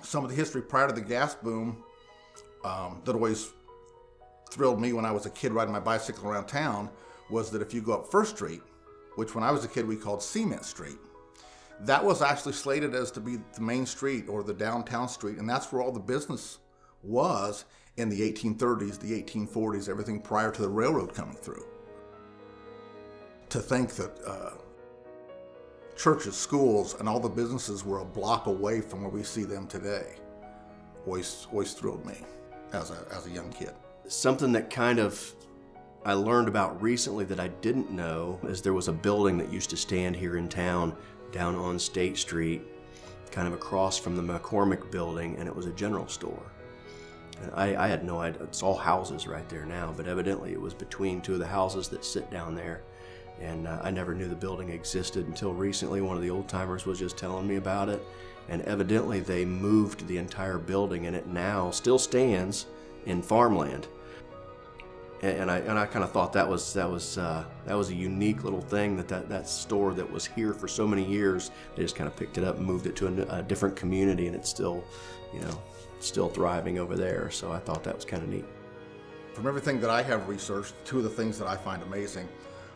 some of the history prior to the gas boom that always thrilled me when I was a kid riding my bicycle around town was that if you go up First Street, which when I was a kid we called Cement Street, that was actually slated as to be the main street or the downtown street, and that's where all the business was in the 1830s, the 1840s, everything prior to the railroad coming through. To think that churches, schools, and all the businesses were a block away from where we see them today always thrilled me as a young kid. Something that kind of I learned about recently that I didn't know is there was a building that used to stand here in town down on State Street, kind of across from the McCormick building, and it was a general store. And I had no idea. It's all houses right there now, but evidently it was between two of the houses that sit down there. And I never knew the building existed until recently. One of the old timers was just telling me about it. And evidently they moved the entire building, and it now still stands in farmland. And I kind of thought that was a unique little thing that store that was here for so many years. They just kind of picked it up and moved it to a different community, and it's still, still thriving over there. So I thought that was kind of neat. From everything that I have researched, two of the things that I find amazing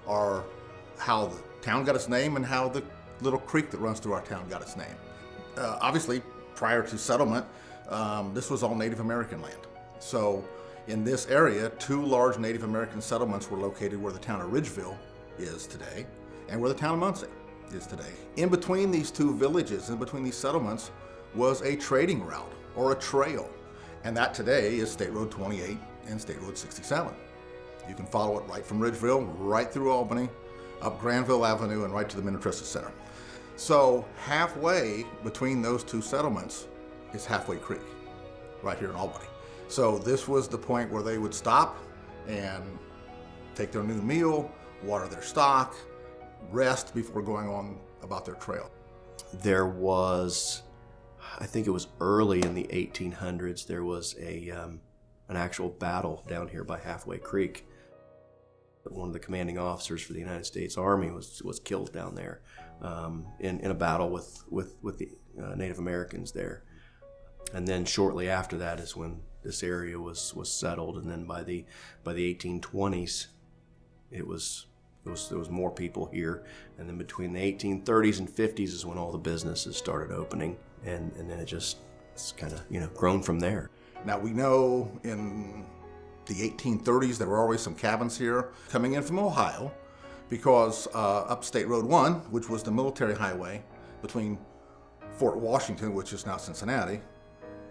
are how the town got its name and how the little creek that runs through our town got its name. Obviously, prior to settlement, this was all Native American land. So in this area, two large Native American settlements were located where the town of Ridgeville is today and where the town of Muncie is today. In between these two villages, in between these settlements, was a trading route or a trail. And that today is State Road 28 and State Road 67. You can follow it right from Ridgeville, right through Albany, up Granville Avenue, and right to the Minnetrista Center. So halfway between those two settlements is Halfway Creek, right here in Albany. So this was the point where they would stop and take their noon meal, water their stock, rest before going on about their trail. There was, I think it was early in the 1800s, there was an actual battle down here by Halfway Creek. One of the commanding officers for the United States Army was killed down there in a battle with the Native Americans there. And then shortly after that is when this area was settled. And then by the 1820s, there was more people here. And then between the 1830s and 50s is when all the businesses started opening, and then it's kind of grown from there. Now we know in the 1830s, there were always some cabins here coming in from Ohio because up State Road 1, which was the military highway between Fort Washington, which is now Cincinnati,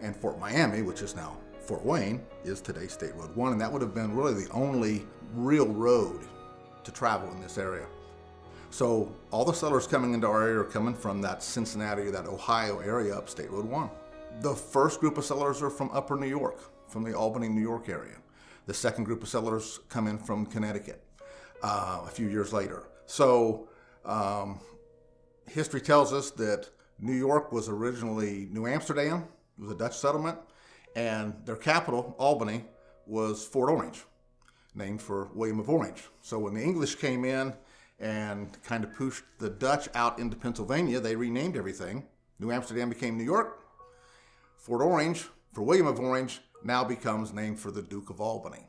and Fort Miami, which is now Fort Wayne, is today State Road 1. And that would have been really the only real road to travel in this area. So all the settlers coming into our area are coming from that Cincinnati, that Ohio area up State Road 1. The first group of settlers are from Upper New York, from the Albany, New York area. The second group of settlers come in from Connecticut a few years later. So history tells us that New York was originally New Amsterdam. It was a Dutch settlement, and their capital, Albany, was Fort Orange, named for William of Orange. So when the English came in and kind of pushed the Dutch out into Pennsylvania, they renamed everything. New Amsterdam became New York. Fort Orange, for William of Orange, now becomes named for the Duke of Albany.